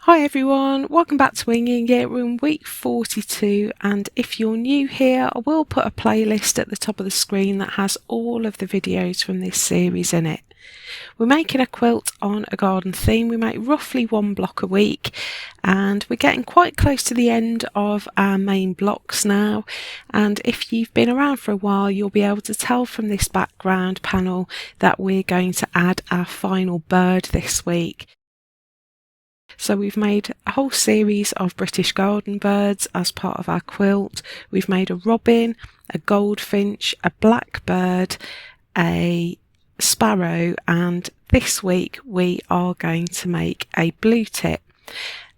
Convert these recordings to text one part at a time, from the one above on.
Hi everyone, welcome back to Winging It. We're in week 42 and if you're new here I will put a playlist at the top of the screen that has all of the videos from this series in it. We're making a quilt on a garden theme. We make roughly one block a week and we're getting quite close to the end of our main blocks now, and if you've been around for a while you'll be able to tell from this background panel that we're going to add our final bird this week. So we've made a whole series of British garden birds as part of our quilt. We've made a robin, a goldfinch, a blackbird, a sparrow, and this week we are going to make a blue tit.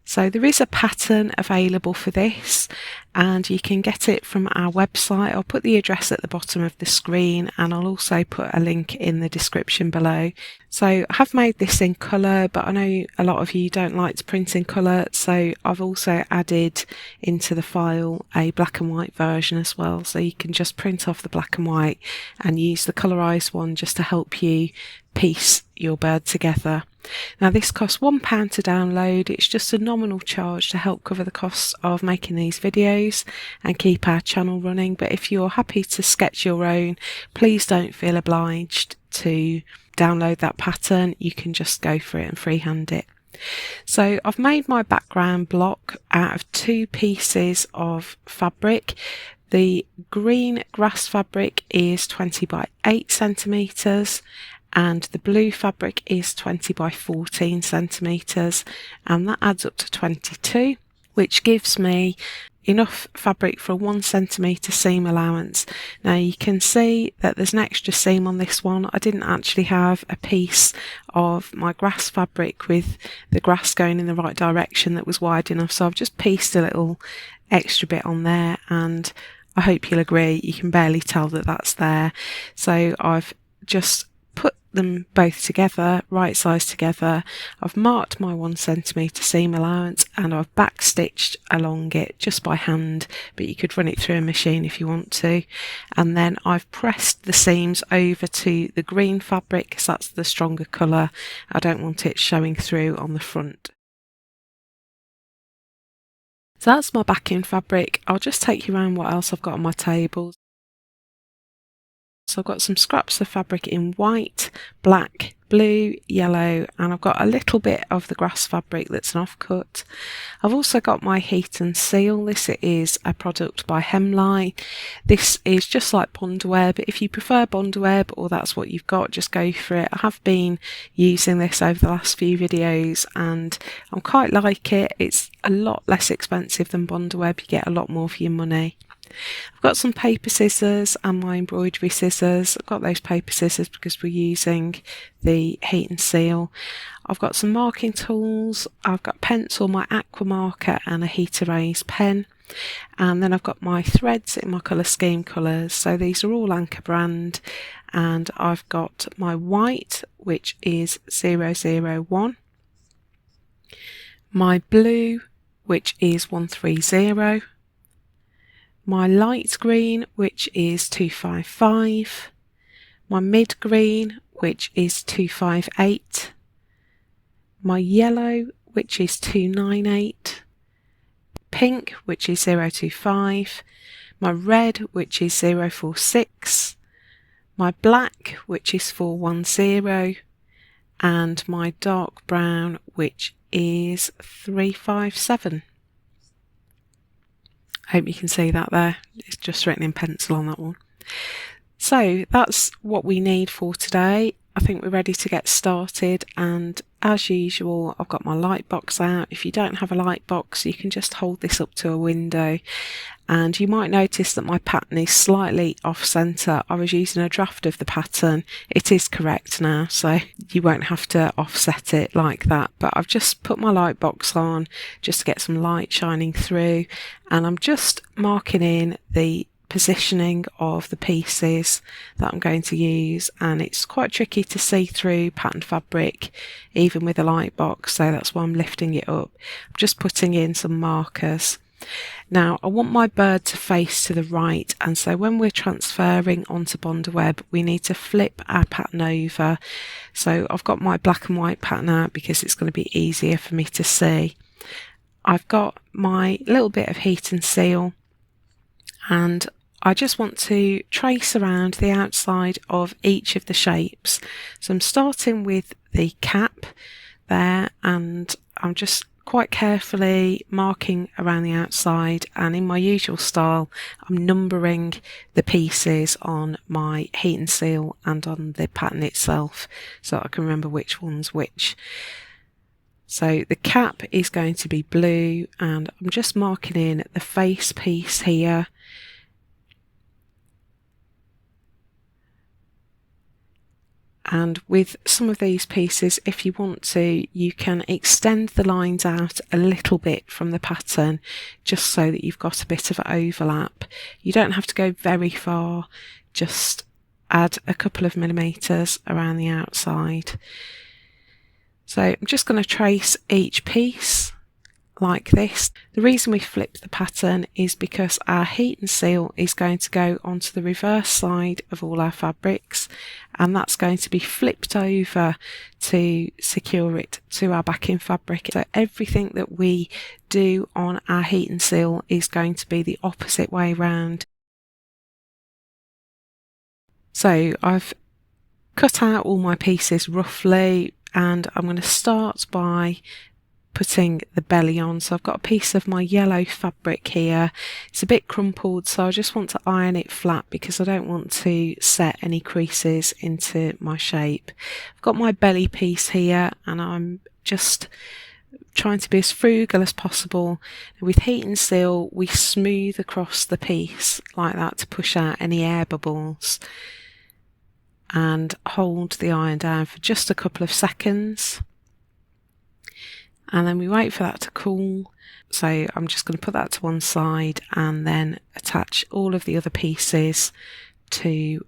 So there is a pattern available for this and you can get it from our website. I'll put the address at the bottom of the screen and I'll also put a link in the description below. So I have made this in colour, but I know a lot of you don't like to print in colour, so I've also added into the file a black and white version as well, so you can just print off the black and white and use the colourised one just to help you piece your bird together. Now this costs £1 to download. It's just a nominal charge to help cover the costs of making these videos and keep our channel running, but if you're happy to sketch your own, please don't feel obliged to download that pattern. You can just go for it and freehand it. So I've made my background block out of two pieces of fabric. The green grass fabric is 20 by 8 centimetres and the blue fabric is 20 by 14 centimetres, and that adds up to 22, which gives me enough fabric for a 1 centimetre seam allowance. Now you can see that there's an extra seam on this one. I didn't actually have a piece of my grass fabric with the grass going in the right direction that was wide enough, so I've just pieced a little extra bit on there, and I hope you'll agree you can barely tell that that's there. So I've just put them both together, right size together. I've marked my 1 centimetre seam allowance and I've back stitched along it just by hand, but you could run it through a machine if you want to. And then I've pressed the seams over to the green fabric because that's the stronger colour. I don't want it showing through on the front. So that's my backing fabric. I'll just take you around what else I've got on my table. So I've got some scraps of fabric in white, black, blue, yellow, and I've got a little bit of the grass fabric that's an offcut. I've also got my heat and seal. This is a product by Hemline. This is just like Bondweb. If you prefer Bondweb or that's what you've got, just go for it. I have been using this over the last few videos and I quite like it. It's a lot less expensive than Bondweb. You get a lot more for your money. I've got some paper scissors and my embroidery scissors. I've got those paper scissors because we're using the heat and seal. I've got some marking tools. I've got pencil, my aqua marker and a heat erase pen. And then I've got my threads in my colour scheme colours. So these are all Anchor brand. And I've got my white, which is 001. My blue, which is 130. My light green, which is 255, my mid green, which is 258, my yellow, which is 298, pink, which is 025, my red, which is 046, my black, which is 410, and my dark brown, which is 357. I hope you can see that there. It's just written in pencil on that one. So that's what we need for today. I think we're ready to get started, and as usual I've got my light box out. If you don't have a light box you can just hold this up to a window, and you might notice that my pattern is slightly off centre. I was using a draft of the pattern. It is correct now, so you won't have to offset it like that, but I've just put my light box on just to get some light shining through, and I'm just marking in the positioning of the pieces that I'm going to use, and it's quite tricky to see through patterned fabric even with a light box, so that's why I'm lifting it up. I'm just putting in some markers. Now I want my bird to face to the right, and so when we're transferring onto Bondweb we need to flip our pattern over. So I've got my black and white pattern out because it's going to be easier for me to see. I've got my little bit of heat and seal, and I just want to trace around the outside of each of the shapes. So I'm starting with the cap there, and I'm just quite carefully marking around the outside, and in my usual style I'm numbering the pieces on my heat and seal and on the pattern itself so I can remember which one's which. So the cap is going to be blue, and I'm just marking in the face piece here. And with some of these pieces, if you want to, you can extend the lines out a little bit from the pattern just so that you've got a bit of overlap. You don't have to go very far, just add a couple of millimeters around the outside. So I'm just going to trace each piece like this. The reason we flip the pattern is because our heat and seal is going to go onto the reverse side of all our fabrics, and that's going to be flipped over to secure it to our backing fabric. So everything that we do on our heat and seal is going to be the opposite way round. So I've cut out all my pieces roughly, and I'm going to start by putting the belly on. So I've got a piece of my yellow fabric here. It's a bit crumpled, so I just want to iron it flat because I don't want to set any creases into my shape. I've got my belly piece here, and I'm just trying to be as frugal as possible. With heat and seal, we smooth across the piece like that to push out any air bubbles and hold the iron down for just a couple of seconds. And then we wait for that to cool. So I'm just going to put that to one side and then attach all of the other pieces to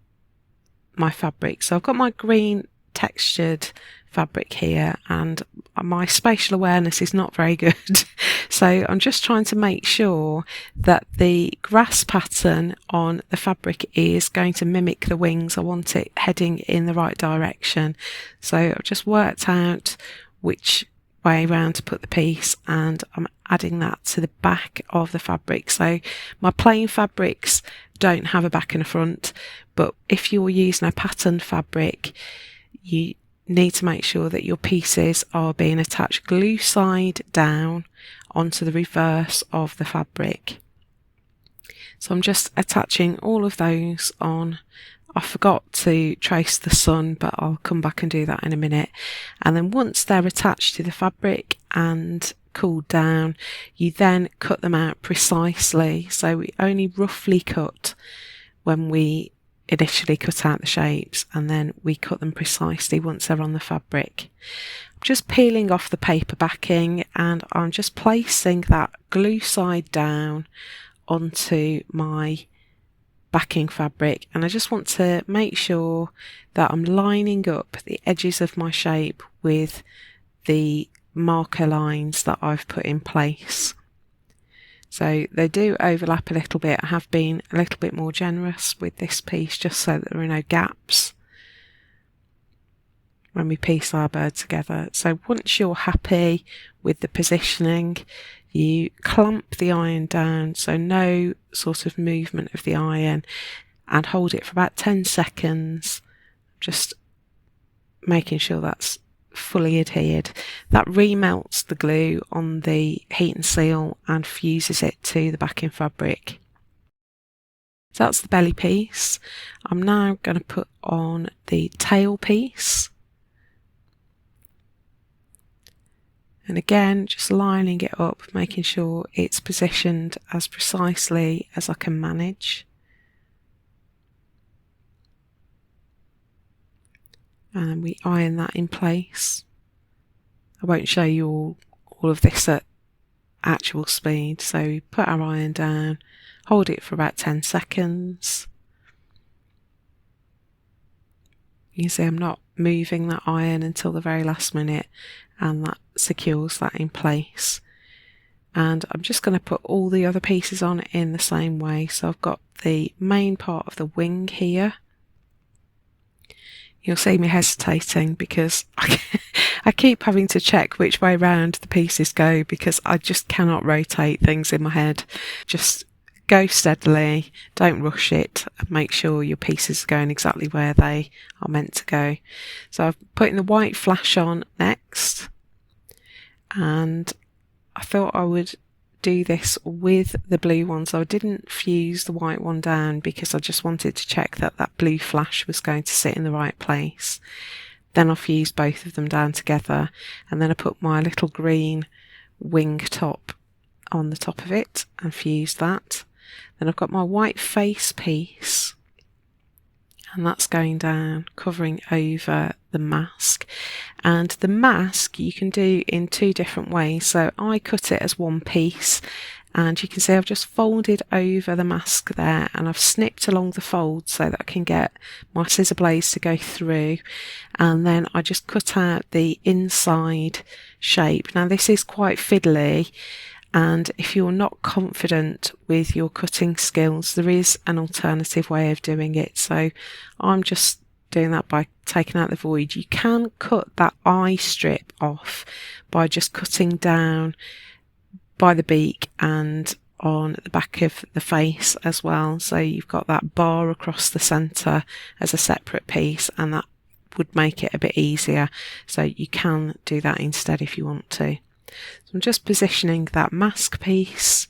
my fabric. So I've got my green textured fabric here, and my spatial awareness is not very good. So I'm just trying to make sure that the grass pattern on the fabric is going to mimic the wings. I want it heading in the right direction. So I've just worked out which way around to put the piece, and I'm adding that to the back of the fabric. So my plain fabrics don't have a back and a front, but if you're using a patterned fabric, you need to make sure that your pieces are being attached glue side down onto the reverse of the fabric. So I'm just attaching all of those on. I forgot to trace the sun, but I'll come back and do that in a minute. And then once they're attached to the fabric and cooled down, you then cut them out precisely. So we only roughly cut when we initially cut out the shapes, and then we cut them precisely once they're on the fabric. I'm just peeling off the paper backing, and I'm just placing that glue side down onto my backing fabric, and I just want to make sure that I'm lining up the edges of my shape with the marker lines that I've put in place. So they do overlap a little bit. I have been a little bit more generous with this piece just so that there are no gaps when we piece our bird together. So once you're happy with the positioning, you clamp the iron down, so no sort of movement of the iron, and hold it for about 10 seconds, just making sure that's fully adhered. That remelts the glue on the heat and seal and fuses it to the backing fabric. So that's the belly piece. I'm now going to put on the tail piece. And again, just lining it up, making sure it's positioned as precisely as I can manage. And we iron that in place. I won't show you all of this at actual speed. So we put our iron down, hold it for about 10 seconds. You can see I'm not moving that iron until the very last minute, and that secures that in place. And I'm just going to put all the other pieces on in the same way. So I've got the main part of the wing here. You'll see me hesitating because I keep having to check which way round the pieces go because I just cannot rotate things in my head. Just go steadily, don't rush it, and make sure your pieces are going exactly where they are meant to go. So I'm putting the white flash on next, and I thought I would do this with the blue one, so I didn't fuse the white one down because I just wanted to check that that blue flash was going to sit in the right place. Then I fused both of them down together, and then I put my little green wing top on the top of it and fused that. Then I've got my white face piece, and that's going down, covering over the mask. And the mask you can do in two different ways. So I cut it as one piece, and you can see I've just folded over the mask there, and I've snipped along the fold so that I can get my scissor blades to go through, and then I just cut out the inside shape. Now this is quite fiddly, and if you're not confident with your cutting skills, there is an alternative way of doing it. So I'm just doing that by taking out the void. You can cut that eye strip off by just cutting down by the beak and on the back of the face as well. So you've got that bar across the centre as a separate piece, and that would make it a bit easier. So you can do that instead if you want to. So I'm just positioning that mask piece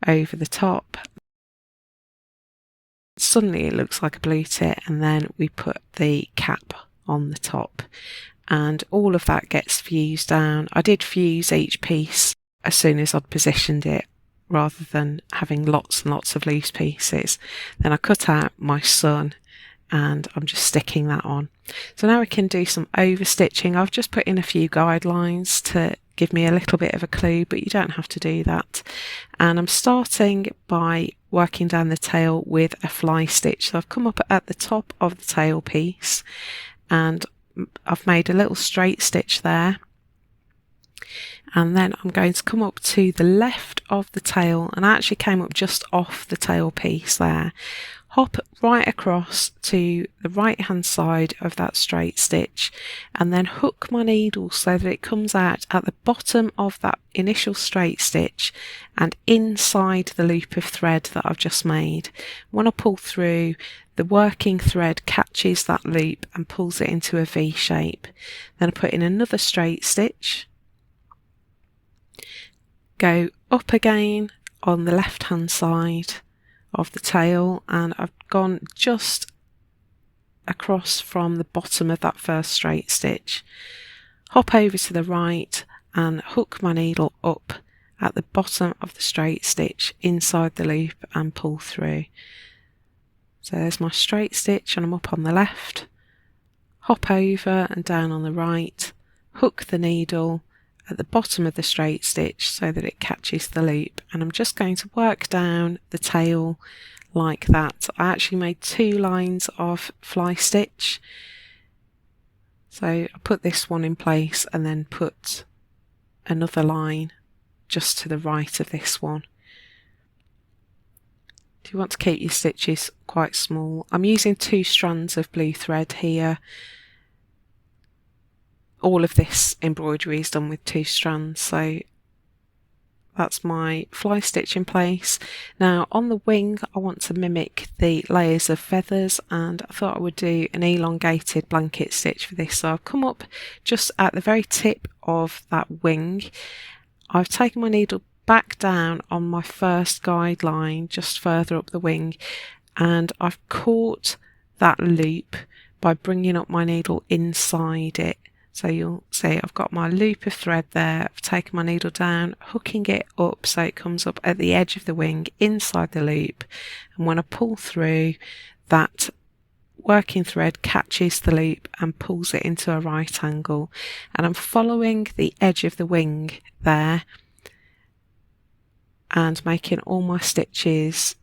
over the top. Suddenly it looks like a blue tit, and then we put the cap on the top, and all of that gets fused down. I did fuse each piece as soon as I'd positioned it, rather than having lots and lots of loose pieces. Then I cut out my sun, and I'm just sticking that on. So now we can do some overstitching. I've just put in a few guidelines to give me a little bit of a clue, but you don't have to do that. And I'm starting by working down the tail with a fly stitch. So I've come up at the top of the tail piece, and I've made a little straight stitch there. And then I'm going to come up to the left of the tail, and I actually came up just off the tail piece there. Hop right across to the right hand side of that straight stitch, and then hook my needle so that it comes out at the bottom of that initial straight stitch and inside the loop of thread that I've just made. When I pull through, the working thread catches that loop and pulls it into a V shape. Then I put in another straight stitch, go up again on the left hand side of the tail, and I've gone just across from the bottom of that first straight stitch, hop over to the right and hook my needle up at the bottom of the straight stitch inside the loop and pull through. So there's my straight stitch, and I'm up on the left, hop over and down on the right, hook the needle at the bottom of the straight stitch so that it catches the loop, and I'm just going to work down the tail like that. I actually made 2 lines of fly stitch, so I put this one in place and then put another line just to the right of this one. You want to keep your stitches quite small. I'm using 2 strands of blue thread here. All of this embroidery is done with 2 strands, so that's my fly stitch in place. Now on the wing I want to mimic the layers of feathers, and I thought I would do an elongated blanket stitch for this. So I've come up just at the very tip of that wing. I've taken my needle back down on my first guideline just further up the wing, and I've caught that loop by bringing up my needle inside it. So you'll see I've got my loop of thread there, I've taken my needle down, hooking it up so it comes up at the edge of the wing inside the loop, and when I pull through, that working thread catches the loop and pulls it into a right angle, and I'm following the edge of the wing there and making all my stitches,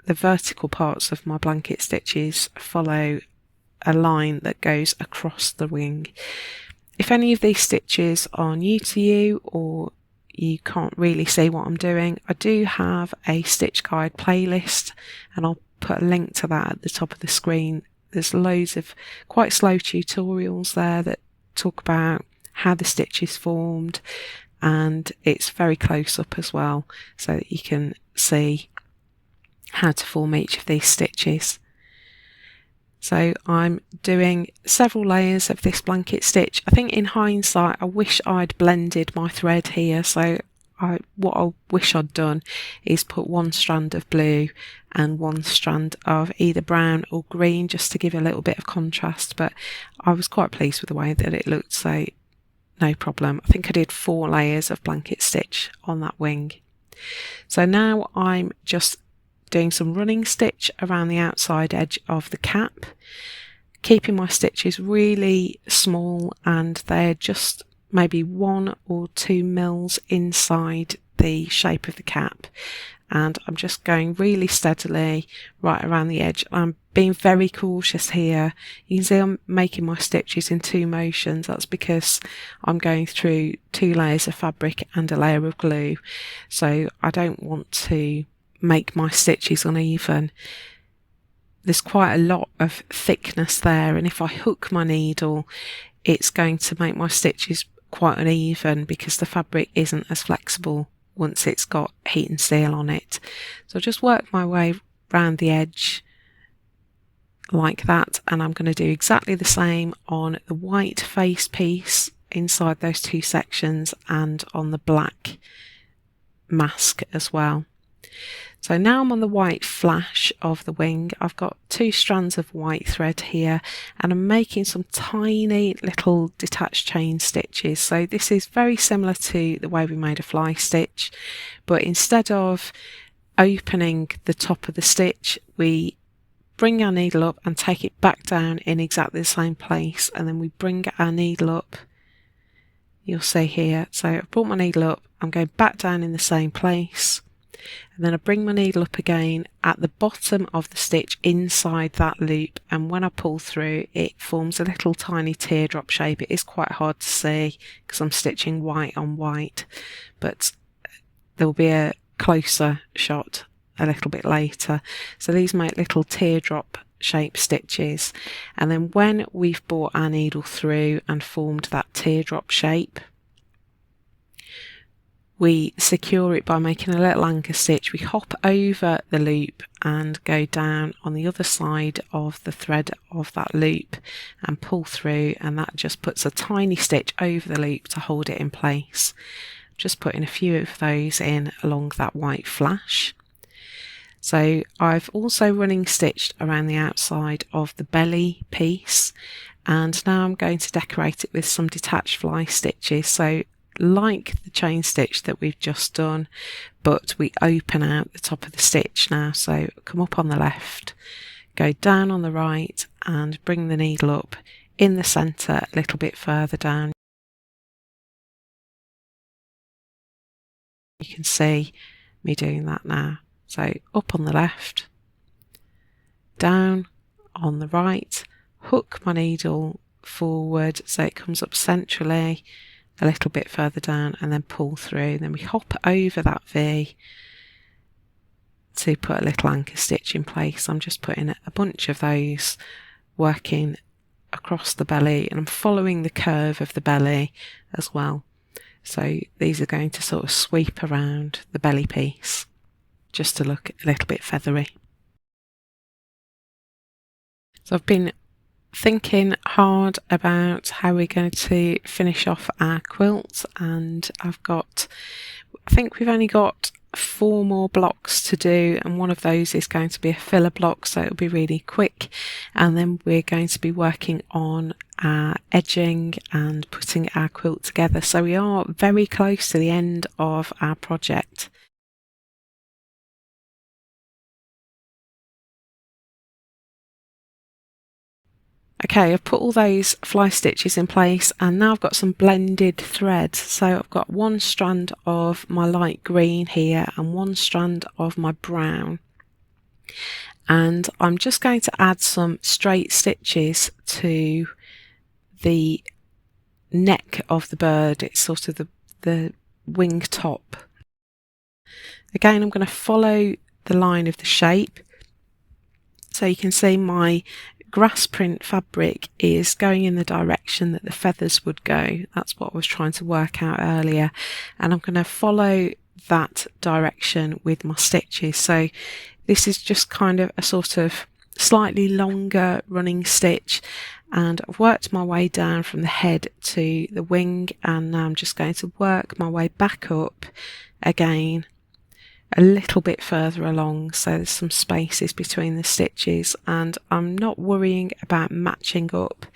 the vertical parts of my blanket stitches, follow a line that goes across the wing. If any of these stitches are new to you or you can't really see what I'm doing, I do have a stitch guide playlist, and I'll put a link to that at the top of the screen. There's loads of quite slow tutorials there that talk about how the stitch is formed, and it's very close up as well, so that you can see how to form each of these stitches. So I'm doing several layers of this blanket stitch. I think in hindsight I wish I'd blended my thread here, so what I wish I'd done is put one strand of blue and one strand of either brown or green, just to give a little bit of contrast, but I was quite pleased with the way that it looked, so no problem. I think I did 4 layers of blanket stitch on that wing. So now I'm just doing some running stitch around the outside edge of the cap, keeping my stitches really small, and they're just maybe 1 or 2 mils inside the shape of the cap, and I'm just going really steadily right around the edge. I'm being very cautious here. You can see I'm making my stitches in 2 motions. That's because I'm going through 2 layers of fabric and a layer of glue, so I don't want to make my stitches uneven. There's quite a lot of thickness there, and if I hook my needle, it's going to make my stitches quite uneven because the fabric isn't as flexible once it's got heat and seal on it. So I'll just work my way around the edge like that, and I'm going to do exactly the same on the white face piece inside those 2 sections and on the black mask as well. So now I'm on the white flash of the wing. I've got 2 strands of white thread here, and I'm making some tiny little detached chain stitches. So this is very similar to the way we made a fly stitch, but instead of opening the top of the stitch, we bring our needle up and take it back down in exactly the same place, and then we bring our needle up. You'll see here, so I've brought my needle up, I'm going back down in the same place, and then I bring my needle up again at the bottom of the stitch inside that loop, and when I pull through it forms a little tiny teardrop shape. It is quite hard to see because I'm stitching white on white, but there will be a closer shot a little bit later. So these make little teardrop shape stitches, and then when we've brought our needle through and formed that teardrop shape, we secure it by making a little anchor stitch. We hop over the loop and go down on the other side of the thread of that loop and pull through, and that just puts a tiny stitch over the loop to hold it in place. Just putting a few of those in along that white flash. So I've also running stitched around the outside of the belly piece, and now I'm going to decorate it with some detached fly stitches. So like the chain stitch that we've just done, but we open out the top of the stitch now. So come up on the left, go down on the right, and bring the needle up in the centre a little bit further down. You can see me doing that now. So up on the left, down on the right, hook my needle forward so it comes up centrally, a little bit further down, and then pull through. Then we hop over that V to put a little anchor stitch in place. I'm just putting a bunch of those working across the belly, and I'm following the curve of the belly as well. So these are going to sort of sweep around the belly piece just to look a little bit feathery. So I've been thinking hard about how we're going to finish off our quilt, and I think we've only got 4 more blocks to do, and one of those is going to be a filler block, so it'll be really quick, and then we're going to be working on our edging and putting our quilt together. So we are very close to the end of our project. Okay, I've put all those fly stitches in place, and now I've got some blended threads. So I've got 1 strand of my light green here and 1 strand of my brown. And I'm just going to add some straight stitches to the neck of the bird. It's sort of the wing top. Again, I'm going to follow the line of the shape. So you can see my grass print fabric is going in the direction that the feathers would go. That's what I was trying to work out earlier, and I'm going to follow that direction with my stitches. So this is just kind of a sort of slightly longer running stitch, and I've worked my way down from the head to the wing, and now I'm just going to work my way back up again a little bit further along, so there's some spaces between the stitches, and I'm not worrying about matching up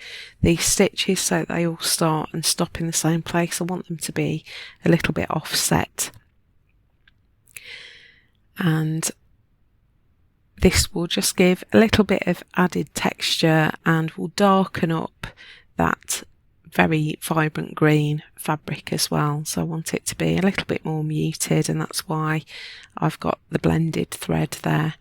these stitches so they all start and stop in the same place. I want them to be a little bit offset, and this will just give a little bit of added texture and will darken up that very vibrant green fabric as well. So I want it to be a little bit more muted, and that's why I've got the blended thread there.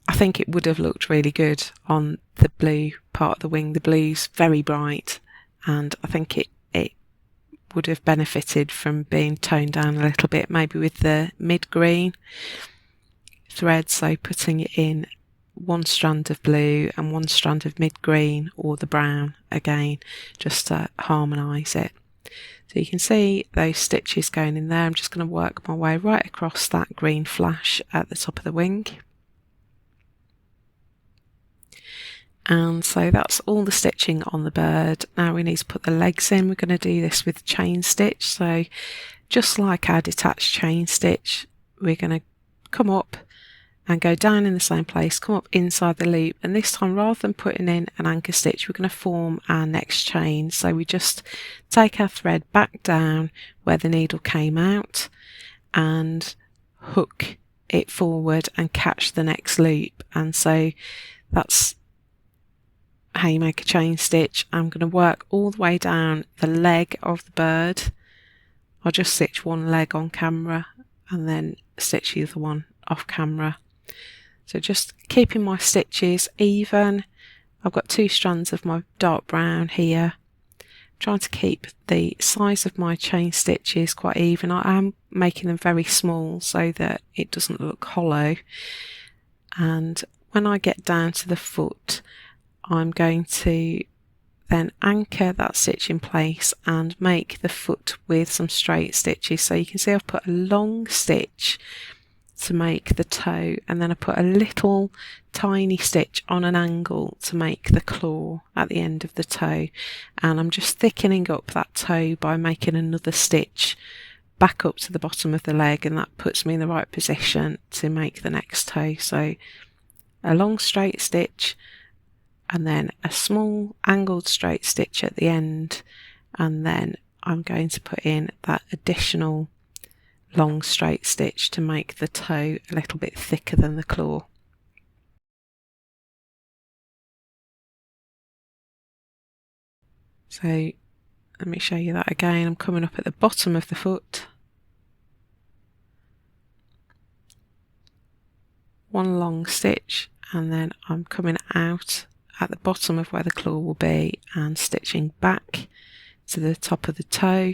I think it would have looked really good on the blue part of the wing. The blue's very bright, and I think it would have benefited from being toned down a little bit, maybe with the mid-green thread, so putting it in one strand of blue and one strand of mid-green or the brown again, just to harmonise it. So you can see those stitches going in there. I'm just going to work my way right across that green flash at the top of the wing. And so that's all the stitching on the bird. Now we need to put the legs in. We're going to do this with chain stitch. So just like our detached chain stitch, we're going to come up and go down in the same place, come up inside the loop, and this time rather than putting in an anchor stitch, we're going to form our next chain. So we just take our thread back down where the needle came out and hook it forward and catch the next loop, and so that's how you make a chain stitch. I'm going to work all the way down the leg of the bird. I'll just stitch one leg on camera and then stitch the other one off camera. So just keeping my stitches even. I've got 2 strands of my dark brown here. I'm trying to keep the size of my chain stitches quite even. I am making them very small so that it doesn't look hollow. And when I get down to the foot, I'm going to then anchor that stitch in place and make the foot with some straight stitches. So you can see I've put a long stitch to make the toe, and then I put a little tiny stitch on an angle to make the claw at the end of the toe, and I'm just thickening up that toe by making another stitch back up to the bottom of the leg, and that puts me in the right position to make the next toe. So a long straight stitch and then a small angled straight stitch at the end, and then I'm going to put in that additional long straight stitch to make the toe a little bit thicker than the claw. So let me show you that again. I'm coming up at the bottom of the foot, one long stitch, and then I'm coming out at the bottom of where the claw will be and stitching back to the top of the toe.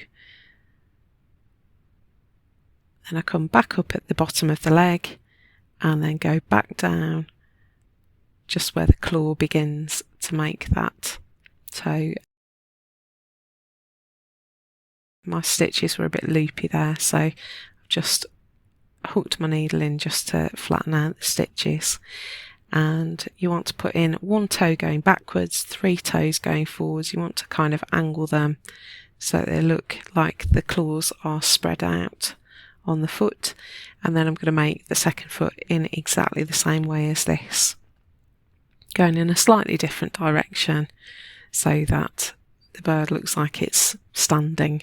Then I come back up at the bottom of the leg and then go back down just where the claw begins to make that toe. My stitches were a bit loopy there, so I've just hooked my needle in just to flatten out the stitches. And you want to put in 1 toe going backwards, 3 toes going forwards. You want to kind of angle them so they look like the claws are spread out on the foot, and then I'm going to make the second foot in exactly the same way as this, going in a slightly different direction so that the bird looks like it's standing.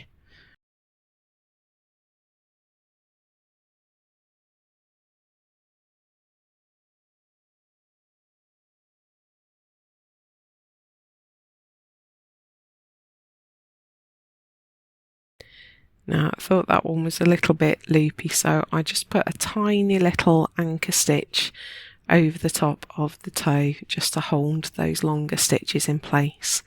Now I thought that one was a little bit loopy, so I just put a tiny little anchor stitch over the top of the toe just to hold those longer stitches in place.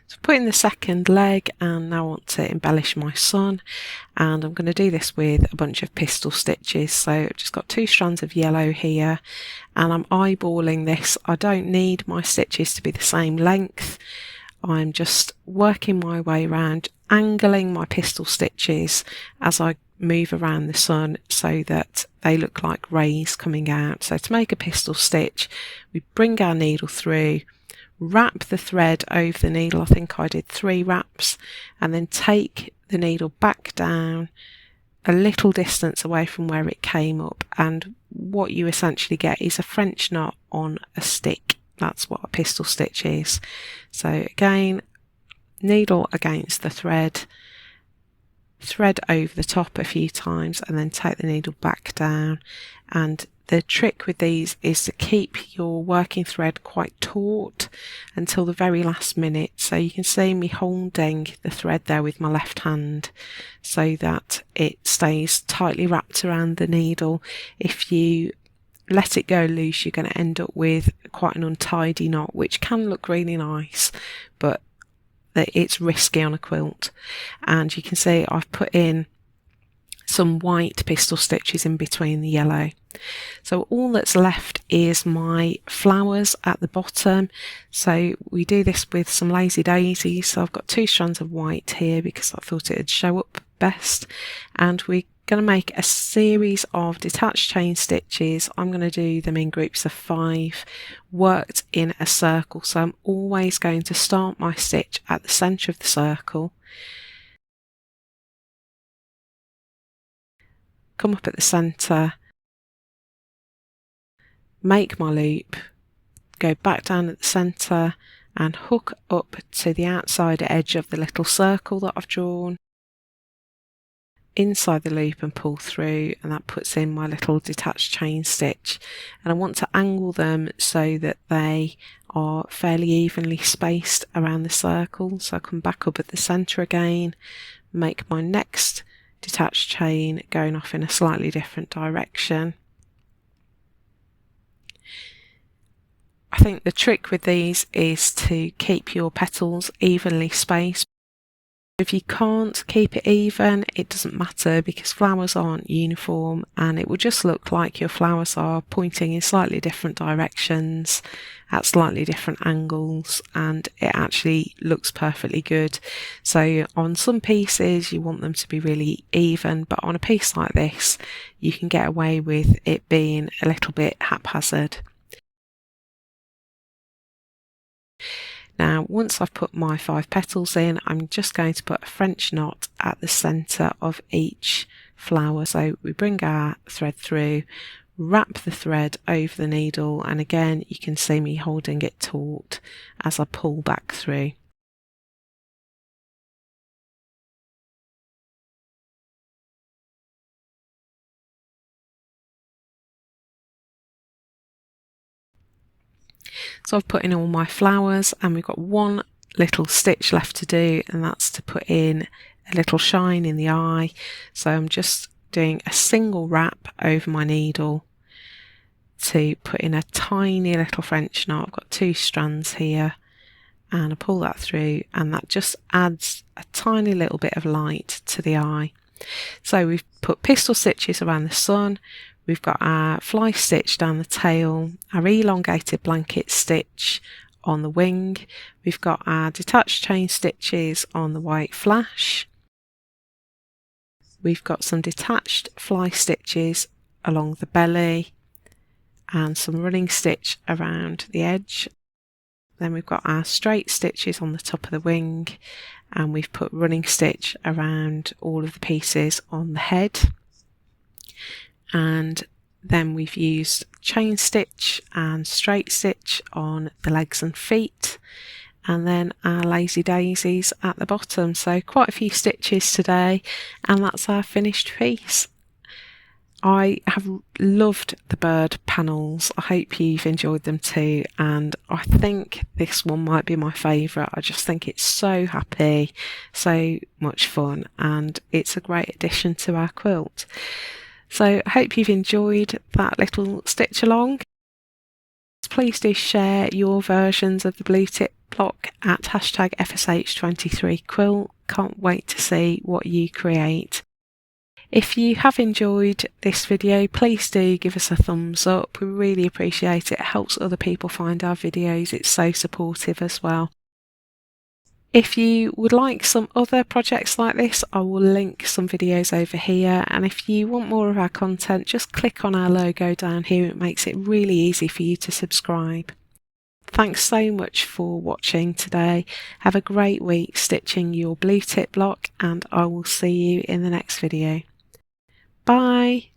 So put in the second leg, and now I want to embellish my sun, and I'm going to do this with a bunch of pistol stitches. So I've just got 2 strands of yellow here, and I'm eyeballing this. I don't need my stitches to be the same length. I'm just working my way around, angling my pistol stitches as I move around the sun so that they look like rays coming out. So to make a pistol stitch, we bring our needle through, wrap the thread over the needle. I think I did 3 wraps, and then take the needle back down a little distance away from where it came up, and what you essentially get is a French knot on a stick. That's what a pistol stitch is. So again, needle against the thread, thread over the top a few times, and then take the needle back down. And the trick with these is to keep your working thread quite taut until the very last minute. So you can see me holding the thread there with my left hand so that it stays tightly wrapped around the needle. If you let it go loose, you're going to end up with quite an untidy knot, which can look really nice, but it's risky on a quilt. And you can see I've put in some white pistol stitches in between the yellow. So all that's left is my flowers at the bottom. So we do this with some lazy daisies. So I've got 2 strands of white here because I thought it'd show up best, and we're going to make a series of detached chain stitches. I'm going to do them in groups of 5, worked in a circle. So I'm always going to start my stitch at the centre of the circle, come up at the centre, make my loop, go back down at the centre and hook up to the outside edge of the little circle that I've drawn, inside the loop and pull through, and that puts in my little detached chain stitch. And I want to angle them so that they are fairly evenly spaced around the circle. So I come back up at the centre again, make my next detached chain going off in a slightly different direction. I think the trick with these is to keep your petals evenly spaced. If you can't keep it even, it doesn't matter, because flowers aren't uniform and it will just look like your flowers are pointing in slightly different directions at slightly different angles, and it actually looks perfectly good. So on some pieces you want them to be really even, but on a piece like this you can get away with it being a little bit haphazard. Now, once I've put my 5 petals in, I'm just going to put a French knot at the centre of each flower. So we bring our thread through, wrap the thread over the needle, and again you can see me holding it taut as I pull back through. So I've put in all my flowers, and we've got one little stitch left to do, and that's to put in a little shine in the eye. So I'm just doing a single wrap over my needle to put in a tiny little French knot. I've got 2 strands here, and I pull that through, and that just adds a tiny little bit of light to the eye. So we've put pistol stitches around the sun, we've got our fly stitch down the tail, our elongated blanket stitch on the wing, we've got our detached chain stitches on the white flash, we've got some detached fly stitches along the belly and some running stitch around the edge. Then we've got our straight stitches on the top of the wing, and we've put running stitch around all of the pieces on the head. And then we've used chain stitch and straight stitch on the legs and feet, and then our lazy daisies at the bottom. So quite a few stitches today, and that's our finished piece. I have loved the bird panels. I hope you've enjoyed them too, and I think this one might be my favourite. I just think it's so happy, so much fun, and it's a great addition to our quilt. So I hope you've enjoyed that little stitch along. Please do share your versions of the Blue Tit block at hashtag FSH23quilt. Can't wait to see what you create. If you have enjoyed this video, please do give us a thumbs up. We really appreciate it. It helps other people find our videos. It's so supportive as well. If you would like some other projects like this, I will link some videos over here, and if you want more of our content, just click on our logo down here. It makes it really easy for you to subscribe. Thanks so much for watching today. Have a great week stitching your blue tit block, and I will see you in the next video. Bye!